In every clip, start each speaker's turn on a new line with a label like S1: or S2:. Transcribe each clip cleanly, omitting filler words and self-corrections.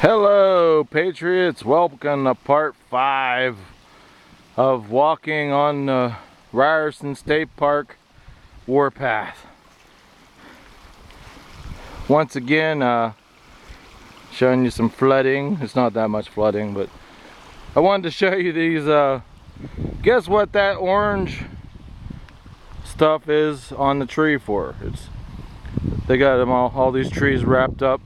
S1: Hello Patriots, welcome to part 5 of walking on the Ryerson State Park warpath. Once again, showing you some flooding. It's not that much flooding, but I wanted to show you these, guess what that orange stuff is on the tree for. They got them all these trees wrapped up.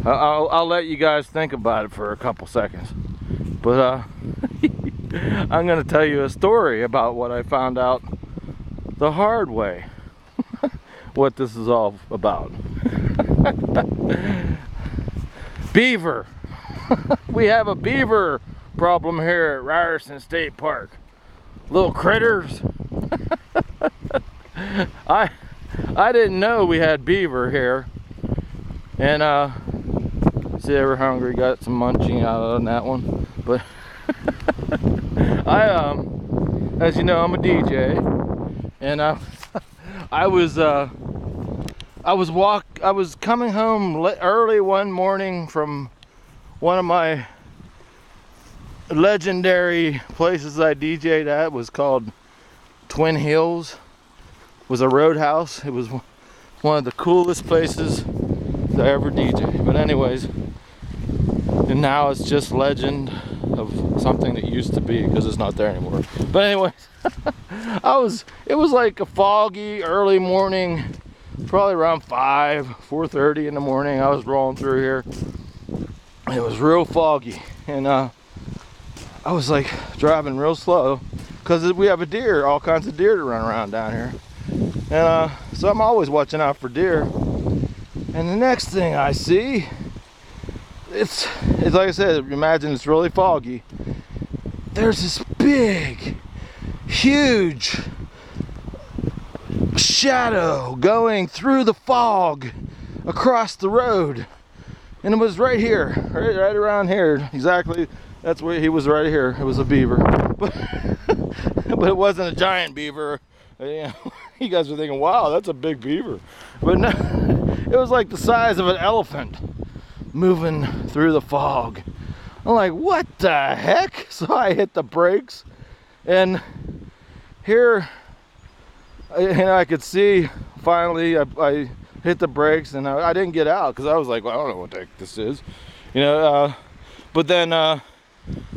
S1: I'll let you guys think about it for a couple seconds, but I'm gonna tell you a story about what I found out the hard way. What this is all about. Beaver. We have a beaver problem here at Ryerson State Park. Little critters. I didn't know we had beaver here, and see, they were hungry, got some munching out on that one. But as you know, I'm a DJ, and I was coming home early one morning from one of my legendary places I DJ'd at. It was called Twin Hills. It was a roadhouse. It was one of the coolest places I ever DJ'd. But anyways, and now it's just legend of something that used to be, because it's not there anymore. But anyways, it was like a foggy early morning, probably around 4:30 in the morning. I was rolling through here. It was real foggy, and I was like driving real slow because we have all kinds of deer to run around down here, and so I'm always watching out for deer. And the next thing I see, it's like I said, imagine it's really foggy. There's this big, huge shadow going through the fog across the road. And it was right here, right around here. Exactly, that's where he was, right here. It was a beaver. But it wasn't a giant beaver. You know, you guys are thinking, wow, that's a big beaver. But no, it was like the size of an elephant moving through the fog. I'm like, what the heck? So I hit the brakes, and here, I could see, finally, I hit the brakes, and I didn't get out because I was like, well, I don't know what the heck this is, you know. But then I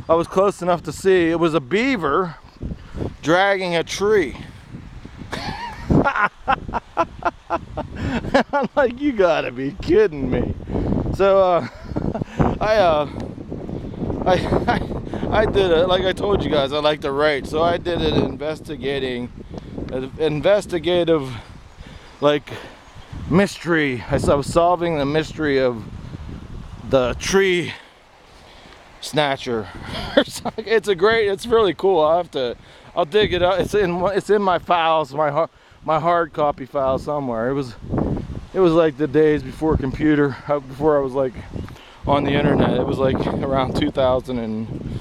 S1: was close enough to see it was a beaver dragging a tree. I'm like, you gotta be kidding me. So I did it, like I told you guys, I like to write, so I did an investigative like mystery. I was solving the mystery of the tree snatcher. It's really cool. I'll dig it up. It's in my files, my hard copy file somewhere. It was like the days before before I was like on the internet. It was like around 2000 and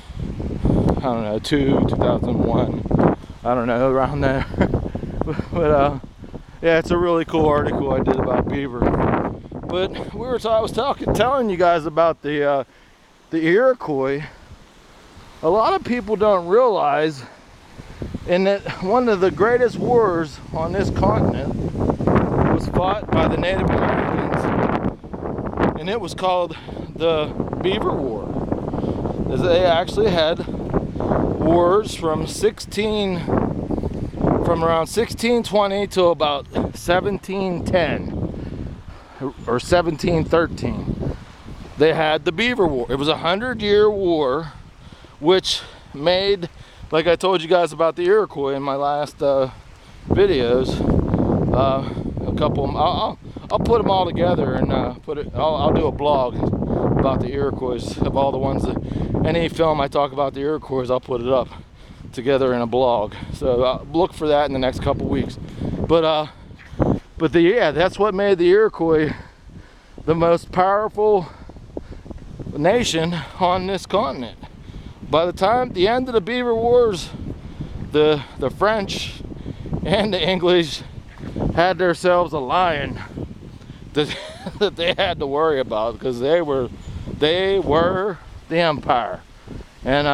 S1: I don't know, 2001. I don't know, around there. But yeah, it's a really cool article I did about beaver. But I was telling you guys about the Iroquois. A lot of people don't realize, and that one of the greatest wars on this continent was fought by the Native Americans, and it was called the Beaver War. They actually had wars from around 1620 to about 1710 or 1713. They had the Beaver War. It was a 100-year war, which made, like I told you guys about the Iroquois in my last videos, a couple of them, I'll put them all together and I'll do a blog about the Iroquois, of all the ones that, any film I talk about the Iroquois, I'll put it up together in a blog. So look for that in the next couple weeks. But yeah, that's what made the Iroquois the most powerful nation on this continent. By the end of the Beaver Wars, the French and the English had themselves a lion that they had to worry about, because they were They were the empire. And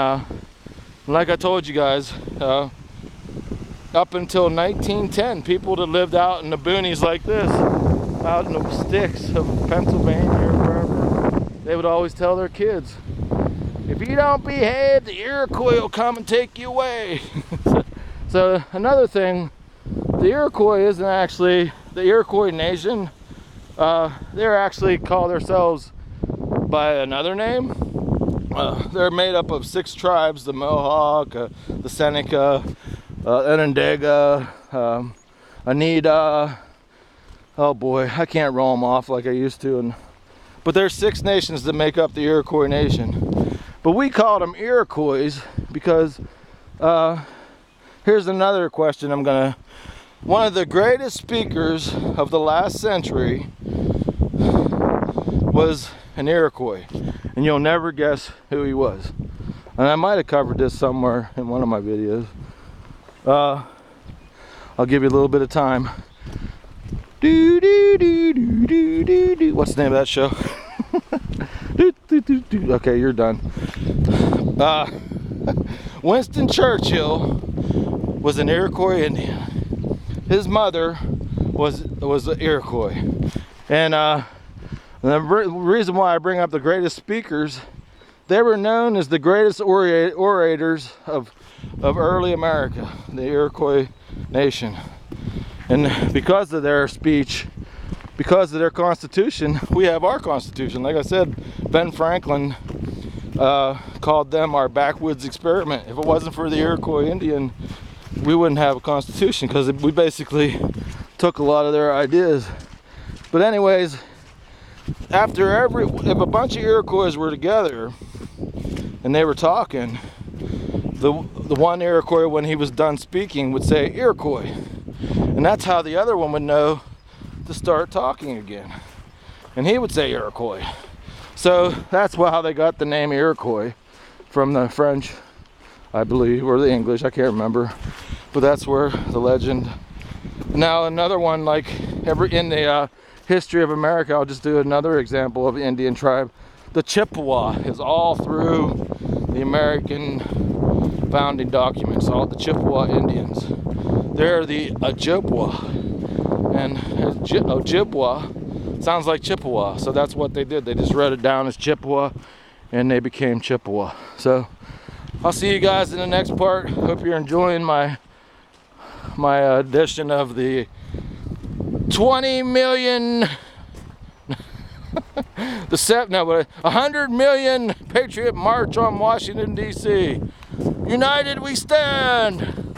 S1: like I told you guys, up until 1910, people that lived out in the boonies like this, out in the sticks of Pennsylvania or wherever, they would always tell their kids, if you don't behave, the Iroquois will come and take you away. So another thing, the Iroquois isn't actually the Iroquois nation. They're actually call themselves by another name. They're made up of 6 tribes: the Mohawk, the Seneca, Onondaga, Oneida. Oh boy, I can't roll them off like I used to. But there's 6 nations that make up the Iroquois nation. But we called them Iroquois because here's another question one of the greatest speakers of the last century was an Iroquois, and you'll never guess who he was. And I might have covered this somewhere in one of my videos. I'll give you a little bit of time. What's the name of that show? Okay, you're done. Winston Churchill was an Iroquois Indian. His mother was an Iroquois. And the reason why I bring up the greatest speakers, they were known as the greatest orators of early America, the Iroquois nation. And because of their speech, because of their constitution, we have our constitution. Like I said, Ben Franklin called them our backwoods experiment. If it wasn't for the Iroquois Indian, we wouldn't have a constitution, because we basically took a lot of their ideas. But anyways, if a bunch of Iroquois were together and they were talking, the one Iroquois, when he was done speaking, would say Iroquois, and that's how the other one would know to start talking again, and he would say Iroquois. So that's how they got the name Iroquois, from the French, I believe, or the English, I can't remember, but that's where the legend. Now another one, like in the history of America, I'll just do another example of Indian tribe. The Chippewa is all through the American founding documents, all the Chippewa Indians. They're the Ojibwa, and Ojibwa sounds like Chippewa, so that's what they did. They just wrote it down as Chippewa, and they became Chippewa. So I'll see you guys in the next part. Hope you're enjoying my edition of the 20 million 100 million Patriot March on Washington, D.C. United we stand!